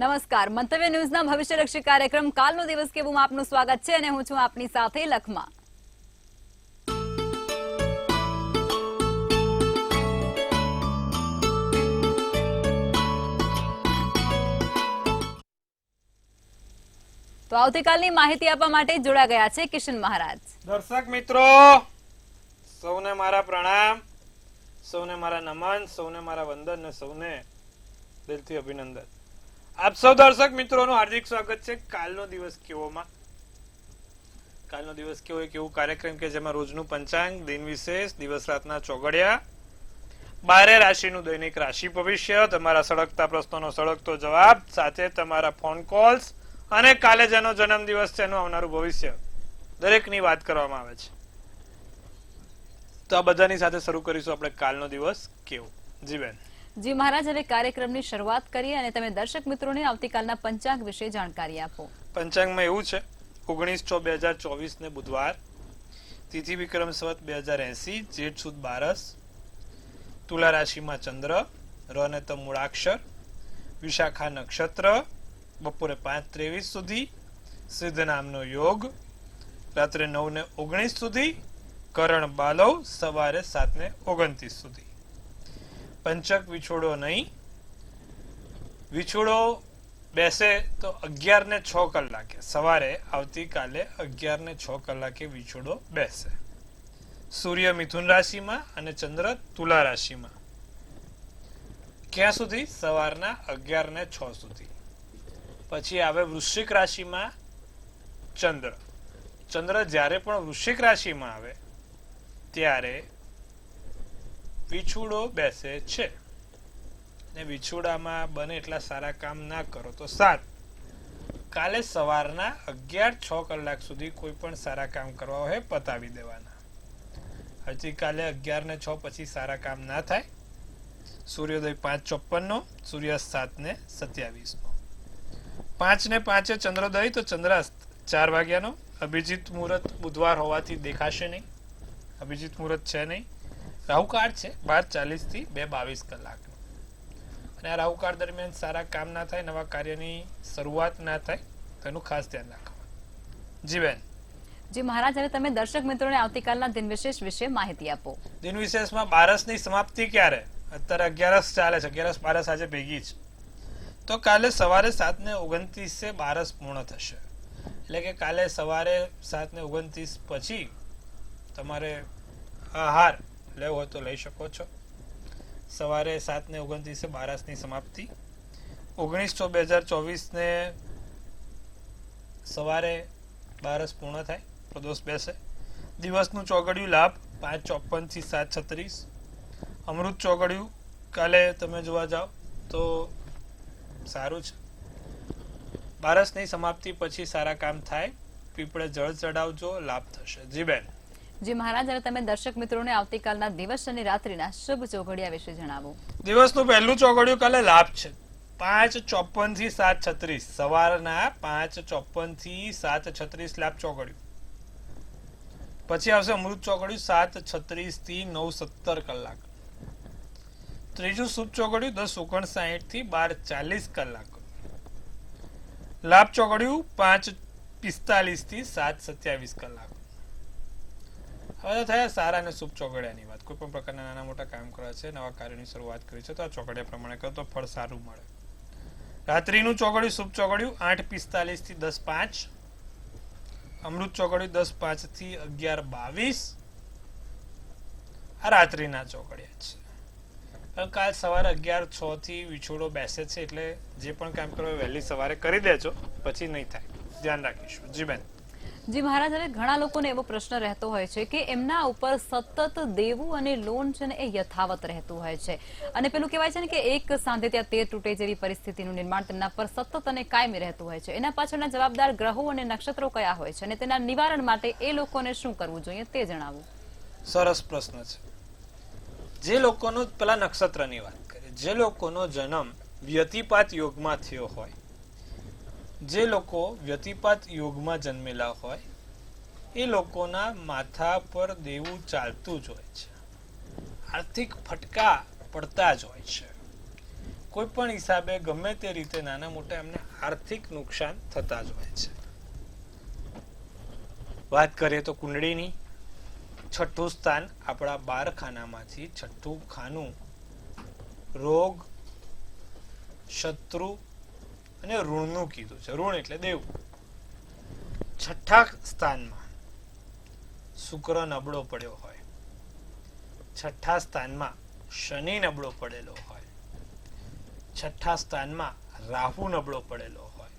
નમસ્કાર, મંતવ્ય ન્યૂઝના ભવિષ્યલક્ષી કાર્યક્રમ કાલનો દિવસ કેવું આપનું સ્વાગત છે અને હું છું આપની સાથે લખમા। તો આવતીકાલની માહિતી આપવા માટે જોડા ગયા છે કિશન મહારાજ। દર્શક મિત્રો સૌને મારા પ્રણામ, સૌને મારા નમન, સૌને મારા વંદન અને સૌને દિલથી અભિનંદન। આપ સૌ દર્શક મિત્રોનું હાર્દિક સ્વાગત છે કાલનો દિવસ કેવોમાં। કાલનો દિવસ કેવો એક એવું કાર્યક્રમ કે જેમાં રોજનું પંચાંગ, દિન વિશેષ, દિવસ રાતના ચોગડિયા, 12 રાશિનું દૈનિક રાશિ ભવિષ્ય, તમારા સળગતા પ્રશ્નોનો સળગતો જવાબ, સાથે તમારા ફોન કોલ્સ અને કાલે જેનો જન્મદિવસ છે એનું આવનારું ભવિષ્ય દરેકની વાત કરવામાં આવે છે। તો આ બધાની સાથે શરૂ કરીશું આપણે કાલનો દિવસ કેવો। જી બેન। જી મહારાજ, હવે કાર્યક્રમની શરૂઆત કરીએ અને તમે દર્શક મિત્રોને આવતીકાલના પંચાંગ વિશે જાણકારી આપો। પંચાંગમાં એવું છે 19/6/2024 ને બુધવાર, તિથિ વિક્રમ સંવત 2080, જેઠ સુદ 12, તુલા રાશિમાં ચંદ્ર, ર ને ત મૂળાક્ષર, વિશાખા નક્ષત્ર, બપોરે 5:23 સુધી, સિદ્ધ નામનો યોગ, રાત્રે 9:19 સુધી, કરણ બાલવ, સવારે 7:29 સુધી। પંચક વિછોડો નહીં, વિછોડો બેસે તો 11:06 કલાકે, સવારે આવતીકાલે 11:06 કલાકે વિછોડો બેસે। સૂર્ય મિથુન રાશિમાં અને ચંદ્ર તુલા રાશિમાં, ક્યાં સુધી? સવારના 11:06 સુધી। પછી આવે વૃશ્ચિક રાશિમાં ચંદ્ર। ચંદ્ર જ્યારે પણ વૃશ્ચિક રાશિમાં આવે ત્યારે વિછોડો બેસે છે, ને વિછોડામાં બને એટલા સારા કામ ના કરો તો સારું। કાલે સવારના 11:06 કલાક સુધી કોઈ પણ સારા કામ કરવા હોય પતાવી દેવાના। આવતીકાલે 11:06 પછી સારા કામ ના થાય। સૂર્યોદય 5:54 નો, સૂર્યાસ્ત 7:27 નો, 5:05 ચંદ્રોદય તો ચંદ્રાસ્ત 4 વાગ્યાનો। અભિજીત મુહૂર્ત બુધવાર હોવાથી દેખાશે નહીં, અભિજીત મુહૂર્ત છે નહીં। રાહુકાળ છે 12:40 થી 2:22 કલાકનો, અને આ રાહુકાળ દરમિયાન સારા કામ ના થાય, નવા કાર્યની શરૂઆત ના થાય, તેનું ખાસ ધ્યાન રાખવાનું। જી બેન। જી મહારાજ, હવે તમે દર્શક મિત્રોને આવતીકાલના દિન વિશેષ વિશે માહિતી આપો। દિન વિશેષમાં 12ની સમાપ્તિ ક્યારે? અત્યારે 11 ચાલે છે, 11-12 આજે ભેગી છે, તો કાલે સવારે 7:29 12 પૂર્ણ થશે। એટલે કે કાલે સવારે 7:29 પછી તમારે આહાર લેવો હોય તો લઈ શકો છો। સવારે 7:29 12ની સમાપ્તિ, 19/6/2024 ને સવારે 12 પૂર્ણ થાય, પ્રદોષ બેસે। દિવસનું ચોગડિયું લાભ 5:54 થી 7:36। અમૃત ચોગડિયું કાલે તમે જોવા જાઓ તો સારું છે। 12ની સમાપ્તિ પછી સારા કામ થાય, પીપળે જળ ચડાવજો, લાભ થશે। જી બેન। જી મહારાજ, હવે તમે દર્શક મિત્રોને આવતીકાલના દિવસ અને રાત્રિના શુભ ચોઘડિયા વિશે જણાવો। દિવસનું પહેલું ચોગડિયું કાલે લાભ છે 5:54 થી 7:36, સવારના 5:54 થી 7:36 લાભ ચોગડિયું। પછી આવશે અમૃત ચોગડિયું 7:36 થી 9:17 કલાક। ત્રીજું શુભ ચોગડિયું 10:59 થી 12:40 કલાક। લાભ ચોગડિયું 5:45 થી 7:27 કલાક। હવે તો થયા સારા અને શુભ ચોગડિયાની વાત। કોઈ પણ પ્રકારના નાના મોટા કામ કરવા છે, નવા કાર્યની શરૂઆત કરી છે તો આ ચોગડિયા પ્રમાણે કરો તો ફળ સારું મળે। રાત્રિનું ચોગડિયું શુભ ચોગડિયું 8:45 થી 10:05, અમૃત ચોગડિયું 10:05 થી 11:22। આ રાત્રિના ચોગડિયા છે। કાલ સવારે 11:06 થી વિછોડો બેસે છે, એટલે જે પણ કામ કરો વહેલી સવારે કરી દેજો, પછી નહીં થાય, ધ્યાન રાખીશું। જી બેન। જી મહારાજ, હવે ઘણા લોકોને એવો પ્રશ્ન રહેતો હોય છે કે એમના ઉપર સતત દેવું અને લોન છે ને એ યથાવત રહેતું હોય છે, અને પેલું કહેવાય છે ને કે એક સાંધે ત્યાં તેર તૂટે જેવી પરિસ્થિતિનું નિર્માણ તેમના પર સતત અને કાયમી રહેતું હોય છે। એના પાછળના જવાબદાર ગ્રહો અને નક્ષત્રો કયા હોય છે, અને તેના નિવારણ માટે એ લોકોને શું કરવું જોઈએ તે જણાવો। સરસ પ્રશ્ન છે। જે લોકોનો પેલા નક્ષત્રની વાત કરીએ, જે લોકોનો જન્મ વ્યતિપાત યોગમાં થયો હોય, જે લોકો વ્યતિપાત યોગમાં જન્મેલા હોય, એ લોકોના માથા પર દેવું ચાલતું જ હોય છે, આર્થિક ફટકા પડતા જ હોય છે। કોઈ પણ હિસાબે ગમે તે રીતે નાના મોટા એમને આર્થિક નુકસાન થતા જ હોય છે. વાત કરીએ તો કુંડળીની, છઠ્ઠું સ્થાન આપણા 12 ખાનામાંથી છઠ્ઠું ખાનું રોગ, શત્રુ અને ઋણનું કીધું છે. ઋણ એટલે દેવું. છઠ્ઠા સ્થાનમાં શુક્ર નબળો પડ્યો હોય, છઠ્ઠા સ્થાનમાં શનિ નબળો પડેલો હોય, છઠ્ઠા સ્થાનમાં રાહુ નબળો પડેલો હોય,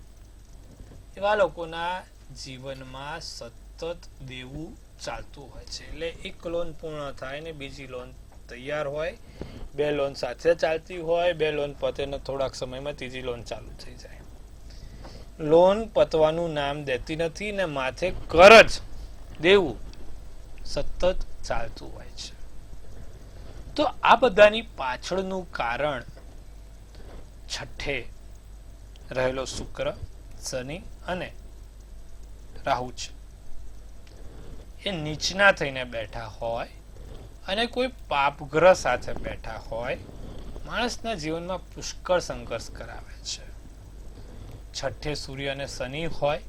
એવા લોકોના જીવનમાં સતત દેવું ચાલતું હોય છે. એટલે એક લોન પૂર્ણ થાય ને બીજી લોન તૈયાર હોય, 2 લોન સાથે ચાલતી હોય, 2 લોન પતે ને થોડાક સમયમાં ત્રીજી લોન ચાલુ થઈ જાય. લોન પતવાનું નામ દેતી નથી ને માથે કરજ દેવું સતત ચાલતું હોય છે. તો આ બધાની પાછળનું કારણ છઠ્ઠે રહેલો શુક્ર, શનિ અને રાહુ છે. એ નીચના થઈને બેઠા હોય અને કોઈ પાપગ્રહ સાથે બેઠા હોય, માણસના જીવનમાં પુષ્કળ સંઘર્ષ કરાવે છે. છઠ્ઠે સૂર્ય અને શનિ હોય,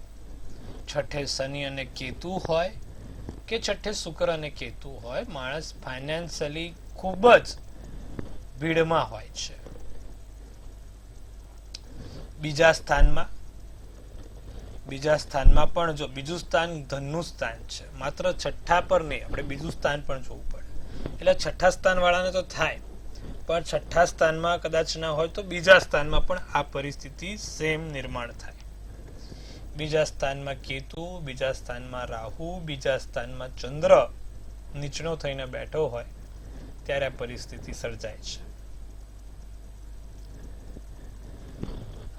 છઠ્ઠે શનિ અને કેતુ હોય કે છઠ્ઠે શુક્ર અને કેતુ હોય, માણસ ફાઇનાન્શિયલી ખૂબ જ ભીડમાં હોય છે. બીજા સ્થાનમાં પણ જો બીજું સ્થાન ધનનું સ્થાન છે, માત્ર છઠ્ઠા પર નહીં, આપણે બીજું સ્થાન પણ જોવું પડે. એટલે છઠ્ઠા સ્થાન વાળાને તો થાય, પણ છઠ્ઠા સ્થાનમાં કદાચ ના હોય તો બીજા સ્થાનમાં પણ આ પરિસ્થિતિ સેમ નિર્માણ થાય. બીજા સ્થાનમાં કેતુ, બીજા સ્થાનમાં રાહુ, બીજા સ્થાનમાં ચંદ્ર નીચનો થઈને બેઠો હોય ત્યારે આ પરિસ્થિતિ સર્જાય છે.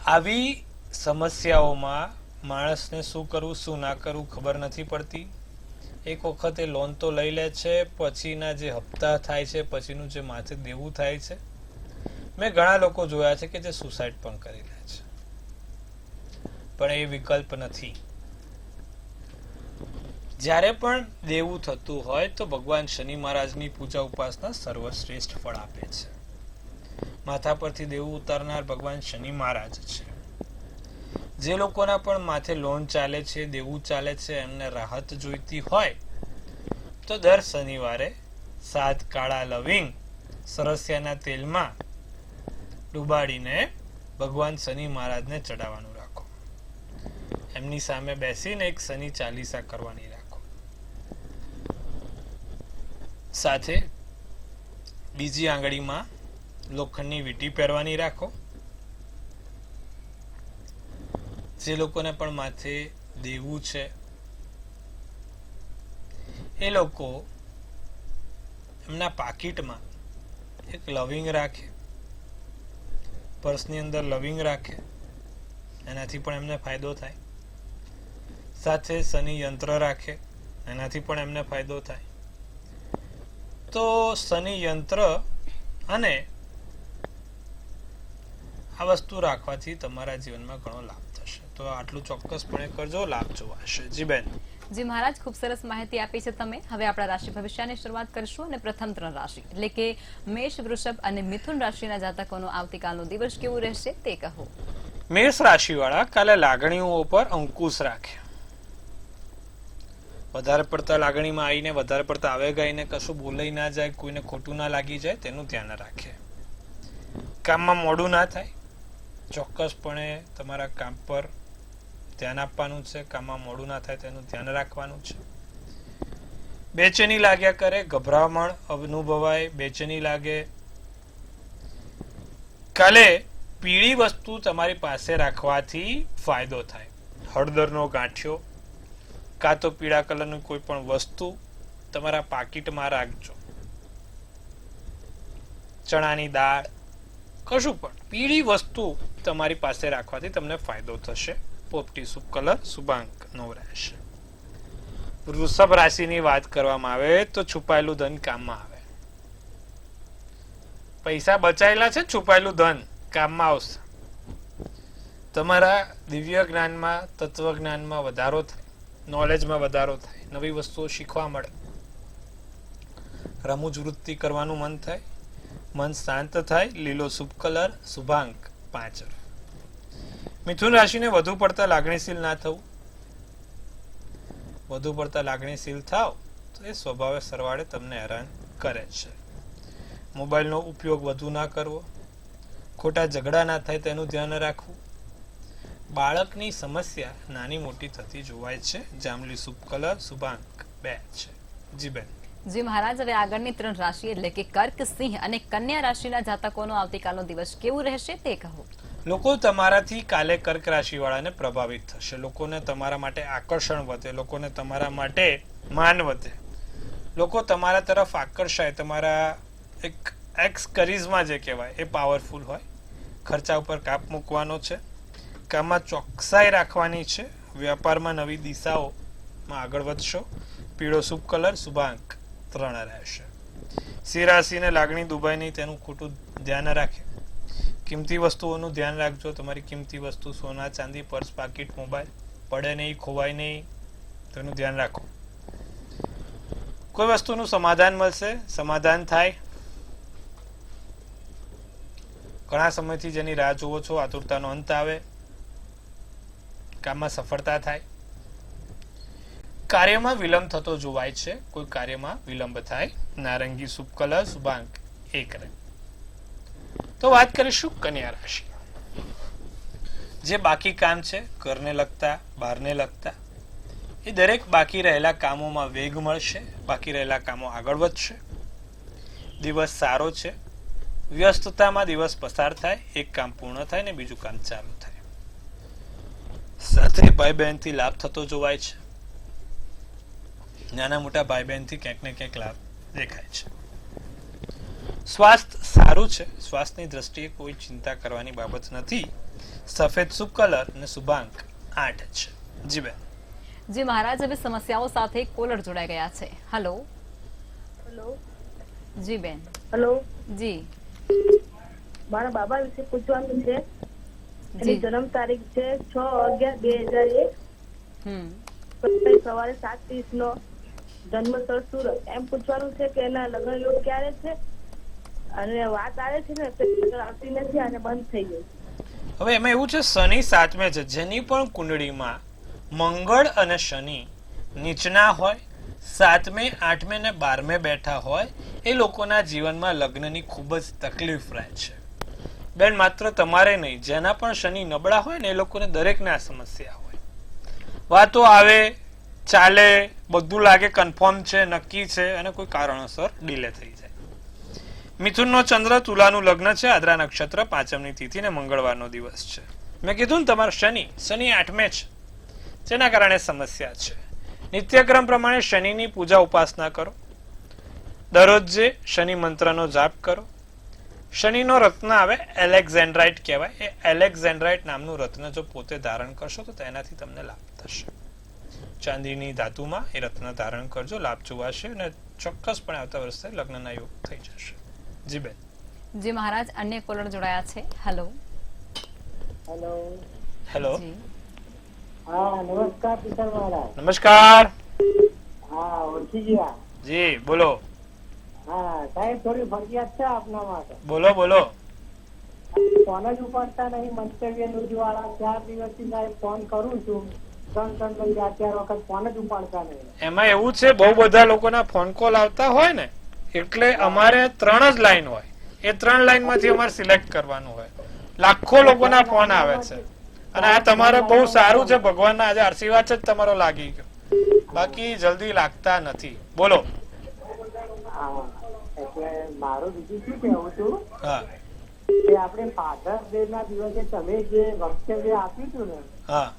આવી સમસ્યાઓમાં માણસને શું કરવું શું ના કરવું ખબર નથી પડતી. એક વખત એ લોન તો લઈ લે છે, પછીના જે હપ્તા થાય છે, પછીનું જે માથે દેવું થાય છે, મેં ઘણા લોકો જોયા છે કે જે સુસાઇડ પણ કરી લે છે. પણ એ વિકલ્પ નથી. જ્યારે પણ દેવું થતું હોય તો ભગવાન શનિ મહારાજની પૂજા ઉપાસના સર્વશ્રેષ્ઠ ફળ આપે છે. માથા પરથી દેવું ઉતારનાર ભગવાન શનિ મહારાજ છે. જે લોકોના પણ માથે લોન ચાલે છે, દેવું ચાલે છે, એમને રાહત જોઈતી હોય તો દર શનિવારે 7 કાળા લવિંગ સરસિયાના તેલમાં ડુબાડીને ભગવાન શનિ મહારાજને ચડાવવાનું રાખો. એમની સામે બેસીને એક શનિ ચાલીસા કરવાની રાખો. સાથે બીજી આંગળીમાં લોખંડની વીંટી પહેરવાની રાખો. જે લોકોને પણ માથે દેવું છે એ લોકો એમના પાકીટમાં એક લવિંગ રાખે, પર્સની અંદર લવિંગ રાખે, એનાથી પણ એમને ફાયદો થાય. સાથે શનિ યંત્ર રાખે, એનાથી પણ એમને ફાયદો થાય. તો શનિ યંત્ર અને આ વસ્તુ રાખવાથી તમારા જીવનમાં ઘણો લાભ થશે. તો આટલું ચોક્કસપણે કરજો, લાભ જોવાશે. જી બેન. જી મહારાજ, ખૂબ સરસ માહિતી આપી છે તમે. હવે આપણા રાશિ ભવિષ્યની શરૂઆત કરીશું અને પ્રથમ 3 રાશિ એટલે કે મેષ, વૃષભ અને મિથુન રાશિના જાતકોનો આવતીકાલનો દિવસ કેવો રહેશે તે કહો. મેષ રાશિ વાળા કાલે લાગણીઓ ઉપર અંકુશ રાખે. વધારે પડતા લાગણીમાં આવીને વધારે પડતા આવેગ આવીને કશું બોલાઈ ના જાય, કોઈને ખોટું ના લાગી જાય તેનું ધ્યાન રાખે. કામમાં મોડું ના થાય, ચોક્કસપણે તમારા કામ પર ધ્યાન આપવાનું છે. કામમાં મોડું ના થાય તેનું ધ્યાન રાખવાનું છે. બેચેની લાગ્યા કરે, ગભરામણ અનુભવાય, બેચેની લાગે. કાલે પીળી વસ્તુ તમારી પાસે રાખવાથી ફાયદો થાય. હળદરનો ગાંઠિયો કાં તો પીળા કલરની કોઈ પણ વસ્તુ તમારા પાકીટમાં રાખજો. ચણાની દાળ, કશું પણ પીળી વસ્તુ તમારી પાસે રાખવાથી તમને ફાયદો થશે. પોપટી શુભ કલર, શુભાંક 9 રહેશે. વૃષભ રાશિની વાત કરવામાં આવે તો છુપાયેલું ધન કામમાં આવે. પૈસા બચાયેલા છે, છુપાયેલું ધન કામમાં આવશે. તમારા દિવ્ય જ્ઞાનમાં, તત્વ જ્ઞાનમાં વધારો થાય, નોલેજમાં વધારો થાય, નવી વસ્તુઓ શીખવા મળે, રમૂજ વૃત્તિ કરવાનું મન થાય, મન શાંત થાય, લીલો શુભ કલર, શુભાંક 5. મિથુન રાશિને વધુ પડતા લાગણીશીલ ના થવું. વધુ પડતા લાગણીશીલ થાવ તો એ સ્વભાવે સરવાળે તમને હેરાન કરે છે. મોબાઈલનો ઉપયોગ વધુ ના કરવો, ખોટા ઝઘડા ના થાય તેનું ધ્યાન રાખવું. બાળકની સમસ્યા નાની મોટી થતી જોવાય છે. જાંબલી શુભ કલર, શુભાંક 2 છે. જી બેન. જી મહારાજ, હવે આગળની 3 રાશિ એટલે કે કર્ક, સિંહ અને કન્યા રાશિના જાતકોનો આવતીકાલનો દિવસ કેવું રહેશે તે કહો. લોકો તમારાથી કાલે કર્ક રાશિ વાળાને પ્રભાવિત થશે. લોકોને તમારા માટે આકર્ષણ વધે, લોકોને તમારા માટે માન વધે, લોકો તમારા તરફ આકર્ષાય. તમારા એક એક્સ કરિઝમા જે કહેવાય એ પાવરફુલ હોય. ખર્ચા ઉપર કાપ મૂકવાનો છે, કામમાં ચોકસાઈ રાખવાની છે, વ્યાપારમાં નવી દિશાઓમાં આગળ વધશો. પીળો શુભ કલર, શુભાંક 3 રહેશે. સિંહ રાશિને લાગણી દુભાય નહીં તેનું ખોટું ધ્યાન રાખે. કિંમતી વસ્તુઓનું ધ્યાન રાખજો. તમારી કિંમતી વસ્તુ સોના, ચાંદી, પર્સ, પાકીટ, મોબાઈલ પડે નહીં, ખોવાય નહીં, તેનું ધ્યાન રાખો. કોઈ વસ્તુનું સમાધાન મળશે, સમાધાન થાય. ઘણા સમયથી જેની રાહ જોવો છો, આતુરતાનો અંત આવે, કામમાં સફળતા થાય. કાર્યમાં વિલંબ થતો જોવાય છે, કોઈ કાર્યમાં વિલંબ થાય. નારંગી શુભ કલર, શુભાંક 1. તો વાત કરીશું કન્યા રાશિ. જે બાકી કામ છે, ઘરને લગતા, બહારને લગતા, એ દરેક બાકી રહેલા કામોમાં વેગ મળશે. બાકી રહેલા કામો આગળ વધશે. દિવસ સારો છે. વ્યસ્તતામાં દિવસ પસાર થાય. એક કામ પૂર્ણ થાય ને બીજું કામ ચાલુ થાય. સાથે ભાઈ બહેનથી લાભ થતો જોવાય છે. નાના મોટા ભાઈ બહેનથી ક્યાંક ને ક્યાંક લાભ દેખાય છે. સ્વાસ્થ્ય સારું છે. સ્વાસ્થ્યની દ્રષ્ટિએ કોઈ ચિંતા કરવાની બાબત નથી. સફેદ શુભ કલર અને શુભાંક 8 છે. જી બેન. જી મહારાજ, હવે સમસ્યાઓ સાથે કોલર જોડાઈ ગયા છે. હેલો. હેલો. જી બેન. હેલો. જી મારા બાબા વિશે પૂછવાનું છે. એની જી. જન્મ તારીખ છે 6/11/2001. સવારે 7:30 નો. જન્મસ્થળ સુરત. એમ પૂછવાનું છે કે એના લગ્ન યોગ ક્યારે છે, અને વાત આવે છે ને તો આવતી નથી અને બંધ થઈ ગઈ. હવે એમાં એવું છે, શનિ 7મે છે. જેની પણ કુંડળીમાં મંગળ અને શનિ નીચના હોય, 7મે, 8મે ને 12મે બેઠા હોય, એ લોકોના જીવનમાં લગ્નની ખૂબ જ તકલીફ રહે છે. બેન, માત્ર તમારે નહીં, જેના પણ શનિ નબળા હોય ને એ લોકોને દરેકને આ સમસ્યા હોય. વાતો આવે, ચાલે, બધું લાગે કન્ફર્મ છે, નક્કી છે, અને કોઈ કારણોસર ડીલે થઈ જાય. મિથુનનો ચંદ્ર, તુલાનું લગ્ન છે, આદ્રા નક્ષત્ર, 5મની તિથિ ને મંગળવારનો દિવસ છે. મેં કીધું ને, તમારો શનિ 8મે છે, જેના કારણે સમસ્યા છે. નિત્યક્રમ પ્રમાણે શનિની પૂજા ઉપાસના કરો. દરરોજ જે શનિ મંત્રનો જાપ કરો. શનિનો રત્ન આવે, એલેક્ઝેન્ડ્રાઇટ કહેવાય. એ એલેક્ઝેન્ડ્રાઇટ નામનું રત્ન જો પોતે ધારણ કરશો તો તેનાથી તમને લાભ થશે. ચાંદીની ધાતુમાં એ રત્ન ધારણ કરજો, લાભ જોવાશે અને ચોક્કસપણે આવતા વર્ષે લગ્નના યોગ થઈ જશે. જી બેન. જી મહારાજ, અન્ય કોલર જોડાયા છે. હેલો. હેલો. હેલો. જી હા, નમસ્કાર પિતા મહારાજ. નમસ્કાર. હા, ઓળખી ગયા. જી બોલો. હા સાહેબ, થોડી ફરજિયાત છે આપના માટે. બોલો બોલો. ફોન જ ઉપાડતા નહીં. મંતવ્ય ન્યૂઝ વાળા 4 દિવસથી સાહેબ ફોન કરું છું, 3 વખત ફોન જ ઉપાડતા નહીં. એમાં એવું છે, બહુ બધા લોકોના ફોન કોલ આવતા હોય ને, એટલે અમારે 3 જ લાઈન હોય. એ 3 લાઈન માંથી અમારે સિલેક્ટ કરવાનું હોય. લાખો લોકોના ફોન આવે છે, અને આ તમારે બહુ સારું છે. ભગવાનના આજે આશીર્વાદ જ તમારો લાગી ગયો, બાકી જલ્દી લાગતા નથી. બોલો. હા, એટલે મારું બીજું શું કહેવું છું હા કે આપણે ફાધર્સ ડે ના દિવસે તમે જે વક્તવ્ય આપ્યું હતું ને, હા,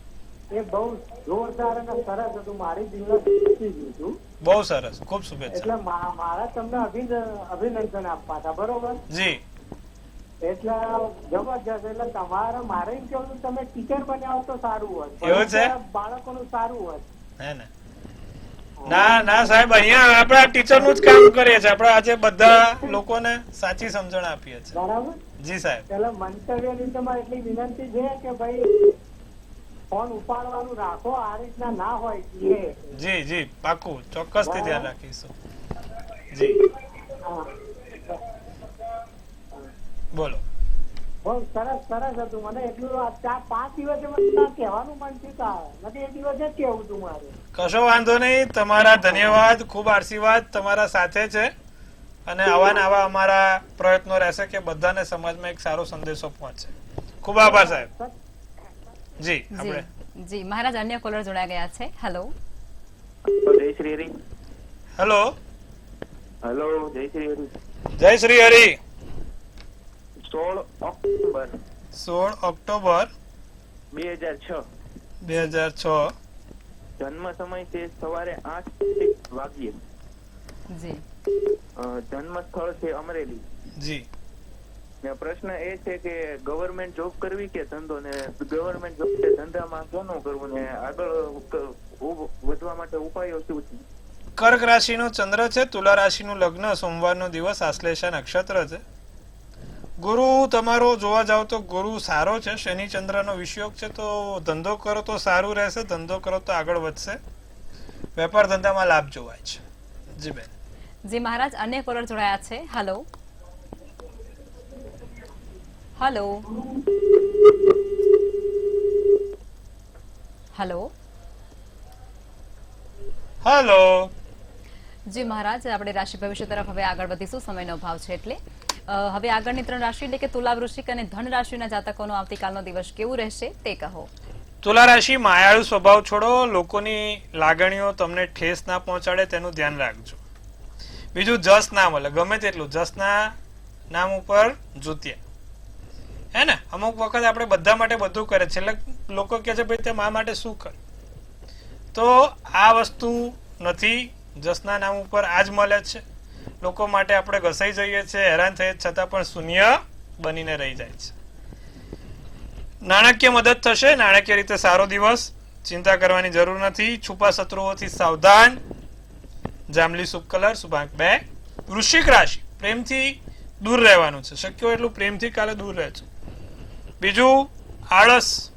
એ બહુ જોરદાર અને સરસ હતું. મારી દિલને ખુશી ગયું હતું. બહુ સરસ, ખૂબ શુભેચ્છા. એટલે મારા તમને અભિનંદન આપવા હતા, બરોબર? જી. એટલે જબરજસ્ત. એટલે તમારે મારે એમ કેવું, તમે ટીચર બન્યા હોત તો સારું હોત. એવું છે? બાળકોનું સારું હોત. હે ને? ના ના સાહેબ, અહીંયા આપણે ટીચર નું જ કામ કરીએ છીએ. આપણે આજે બધા લોકોને સાચી સમજણ આપીએ છીએ. બરાબર. જી સાહેબ. એટલે મંતવ્યની તમારે એટલી વિનંતી છે કે ભાઈ ફોન ઉપાડવાનું રાખો, આ રીતના ના હોય. જી જી, પાકું, ચોક્કસથી ધ્યાન રાખીશું. જી. હા. સરસ હતું. મને એટલું આ 4-5 દિવસે મને કહેવાનું મન થયું નથી, એ દિવસે જ કેવું હતું મારે. કશો વાંધો નહીં, તમારા ધન્યવાદ, ખૂબ આશીર્વાદ તમારા સાથે છે અને આવા ને આવા અમારા પ્રયત્નો રહેશે કે બધાને સમાજમાં એક સારો સંદેશો પહોંચે. ખૂબ આભાર સાહેબ. જી આપણે જી મહારાજ, અન્ય કોલર જોડાઈ ગયા છે. હેલો જય શ્રી હરિ. હેલો. હેલો, જય શ્રી હરિ. જય શ્રી હરિ. 16 October 16 October 2006. 2006. જન્મ સમય છે સવારે 8 વાગ્યે. જી જન્મ સ્થળ છે અમરેલી. જી. ને પ્રશ્ન એ છે કે ગવર્મેન્ટ જોબ કરવી કે ધંધો, ને ગવર્મેન્ટ જોબ કે ધંધામાં શું કરવું, ને આગળ વધવા માટે ઉપાયો શું છે? કર્ક રાશિનો ચંદ્ર છે, તુલા રાશિનું લગ્ન, સોમવારનો દિવસ, આશ્લેષા નક્ષત્ર છે. ગુરુ તમારો જોવા જાવ તો ગુરુ સારો છે, શનિ ચંદ્રનો વિષયોગ છે, તો ધંધો કરો તો સારું રહેશે, ધંધો કરો તો આગળ વધશે, વેપાર ધંધામાં લાભ જોવાય છે. જી બેન. જી મહારાજ, અન્ય કોલર જોડાયા છે. Hello hello hello hello. જી મહારાજ, આપણે રાશિ ભવિષ્ય તરફ હવે આગળ વધીશું, સમયનો અભાવ છે એટલે હવે આગળની 3 રાશિ એટલે કે તુલા, વૃશ્ચિક અને ધન રાશિના જાતકોનો આવતીકાલનો દિવસ કેવું રહેશે તે કહો. તુલા રાશિ, માયાળુ સ્વભાવ છોડો, લોકોની લાગણીઓ તમને ઠેસ ના પહોંચાડે તેનું ધ્યાન રાખજો. બીજું, જસ ના મળે, ગમે તેટલું જસના નામ ઉપર જુતિયા, હે ને. અમુક વખત આપણે બધા માટે બધું કરે છે, એટલે લોકો કહે છે ભાઈ તે મા માટે શું કરે, તો આ વસ્તુ નથી. જસના નામ ઉપર આજ મળે છે, લોકો માટે આપણે ઘસાઈ જઈએ છીએ, હેરાન થઈએ છતાં પણ શૂન્ય બનીને રહી જાય છે. નાણાકીય મદદ થશે, નાણાકીય રીતે સારો દિવસ, ચિંતા કરવાની જરૂર નથી. છુપા શત્રુઓથી સાવધાન, જાંબલી શુભ કલર, શુભાંક 2. વૃશ્ચિક રાશિ, પ્રેમથી દૂર રહેવાનું છે, શક્ય હોય એટલું પ્રેમથી કાલે દૂર રહેજો. બીજું, આળસ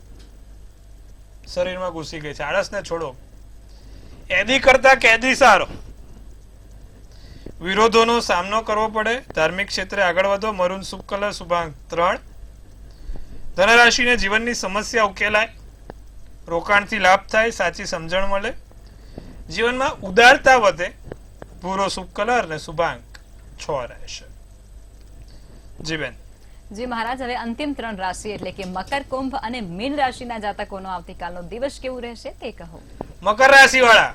શરીરમાં ઘૂસી ગઈ છે, આળસને છોડો. એદી કરતા કેદી સારો. વિરોધોનો સામનો કરવો પડે, ધાર્મિક ક્ષેત્રે આગળ વધો, મરૂન શુભ કલર, શુભાંક 3. ધનરાશિને જીવનની સમસ્યા ઉકેલાય, રોકાણથી લાભ થાય, સાચી સમજણ મળે, જીવનમાં ઉદારતા વધે, ભૂરો શુભ કલર ને શુભાંક 6 રહેશે. જી બેન. જી મહારાજ, હવે અંતિમ 3 રાશિ એટલે કે મકર, કુંભ અને મીન રાશિના જાતકોનો આવતીકાલનો દિવસ કેવું રહેશે તે કહો. મકર રાશિ વાળા,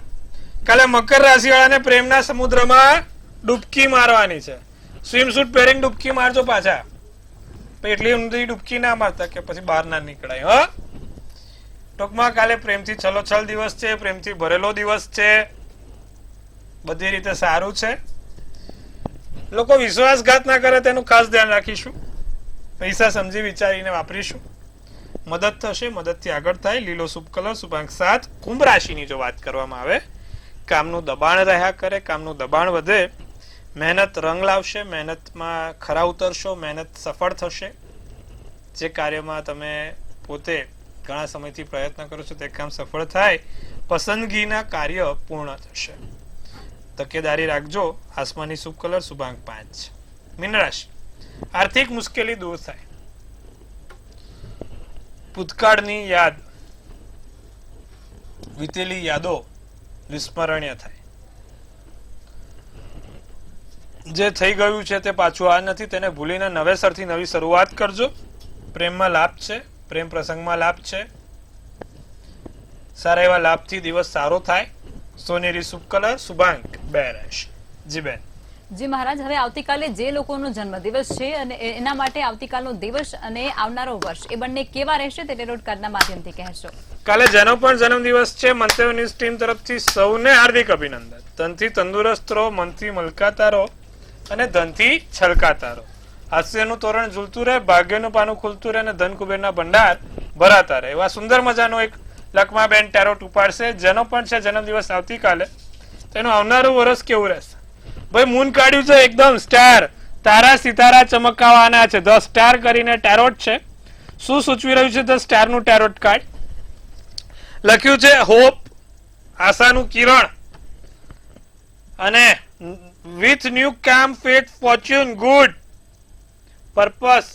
કાલે મકર રાશિ વાળાને પ્રેમના સમુદ્રમાં ડૂબકી મારવાની છે. સ્વિમસૂટ પહેરીને ડૂબકી મારજો પાછા, એટલી ઊંડી ડૂબકી ના મારતા કે પછી બહાર ના નીકળાય. હ ટૂંકમાં કાલે પ્રેમથી છલોછલ દિવસ છે, પ્રેમથી ભરેલો દિવસ છે, બધી રીતે સારું છે. લોકો વિશ્વાસઘાત ના કરે તેનું ખાસ ધ્યાન રાખીશું. પૈસા સમજી વિચારીને વાપરીશું. મદદ થશે, મદદથી આગળ થાય. લીલો શુભ કલર, શુભાંક 7. કુંભ રાશિની જો વાત કરવામાં આવે, કામનું દબાણ રહ્યા કરે, કામનું દબાણ વધે, મહેનત રંગ લાવશે, મહેનતમાં ખરા ઉતરશો, મહેનત સફળ થશે. જે કાર્યમાં તમે પોતે ઘણા સમયથી પ્રયત્ન કરો છો તે કામ સફળ થાય, પસંદગીના કાર્ય પૂર્ણ થશે. તકેદારી રાખજો. આસમાની શુભ કલર, શુભાંક 5. મીન રાશિ, આર્થિક મુશ્કેલી દૂર થાય, ભૂતકાળની યાદ, વીતેલી યાદો વિસ્મરણીય થાય. જે થઈ ગયું છે તે પાછું આ નથી, તેને ભૂલીને નવેસરથી નવી શરૂઆત કરજો. પ્રેમમાં લાભ છે, પ્રેમ પ્રસંગમાં લાભ છે, સારા એવા લાભથી દિવસ સારો થાય. સોનેરી શુભ કલર, શુભાંક 2 રહેશે. જી બેન. જી મહારાજ, હવે આવતીકાલે જે લોકોનો જન્મદિવસ છે અને એના માટે આવતીકાલનો દિવસ અને આવનારો વર્ષ એ બંને કેવા રહેશે તે ટેરોટ કાર્ડના માધ્યમથી કહેશો. કાલે જેનો પણ જન્મદિવસ છે, મંતવ્ય ન્યૂઝ ટીમ તરફથી સૌને હાર્દિક અભિનંદન. તનથી તંદુરસ્ત રહો, મનથી મલકાતા રહો અને ધનથી છલકાતા રહો. હાસ્યનું તોરણ ઝૂલતું રહે, ભાગ્યનું પાનું ખુલતું રહે અને ધન કુબેરના ભંડાર ભરાતા રહે. એવા સુંદર મજાનો એક લખમાબેન ટેરોટ ઉપાડશે. જેનો પણ છે જન્મદિવસ આવતીકાલે, તેનું આવનારું વર્ષ કેવું રહેશે? ભાઈ મૂન કાઢ્યું છે એકદમ સ્ટાર, તારા સિતારા ચમકાવાના છે. 10 સ્ટાર કરીને ટેરોટ છે. શું સૂચવી રહ્યું છે 10 સ્ટારનું ટેરોટ કાર્ડ? લખ્યું છે હોપ, આશાનું કિરણ, અને વિથ ન્યુ કામ, ફેટ, ફોર્ચ્યુન, ગુડ, પર્પસ,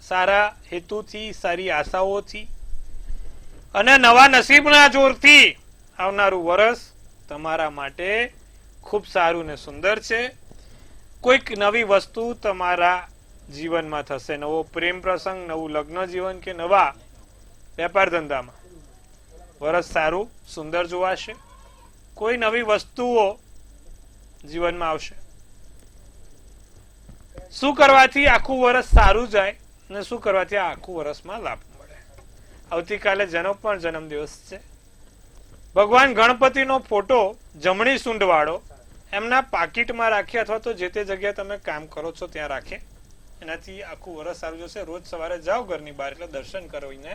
સારા હેતુથી, સારી આશાઓથી અને નવા નસીબના જોરથી આવનારું વર્ષ તમારા માટે ખૂબ સારું ને સુંદર છે. કોઈક નવી વસ્તુ તમારા જીવનમાં થશે, નવો પ્રેમ પ્રસંગ, નવું લગ્ન જીવન કે નવા વેપાર ધંધામાં વર્ષ સારું સુંદર જોવાશે. કોઈ નવી વસ્તુઓ જીવનમાં આવશે. શું કરવાથી આખું વર્ષ સારું જાય અને શું કરવાથી આખું વર્ષમાં લાભ મળે. આવતીકાલે જેનો પણ જન્મદિવસ છે, ભગવાન ગણપતિનો ફોટો જમણી સૂંઢ વાળો એમના પાકીટમાં રાખે અથવા તો જે તે જગ્યાએ તમે કામ કરો છો ત્યાં રાખે. એનાથી આખું વર્ષ સારું જશે. રોજ સવારે જાઓ ઘરની બહાર એટલે દર્શન કરીને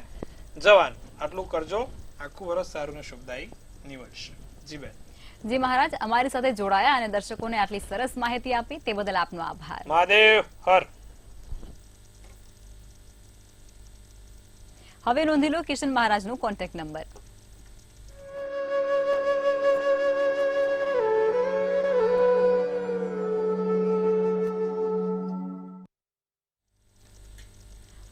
જવાનું. આટલું કરજો, આખું વર્ષ સારું ને શુભદાયી નીવડશે. જી બેન. જી મહારાજ, અમારી સાથે જોડાયા અને દર્શકોને આટલી સરસ માહિતી આપી તે બદલ આપનો આભાર. મહાદેવ હર. હવે નોંધી લો કિશન મહારાજનો કોન્ટેક્ટ નંબર.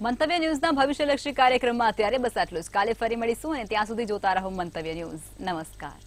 મંતવ્ય ન્યૂઝના ભવિષ્યલક્ષી કાર્યક્રમમાં અત્યારે બસ આટલું જ. કાલે ફરી મળીશું અને ત્યાં સુધી જોતા રહો મંતવ્ય ન્યૂઝ. નમસ્કાર.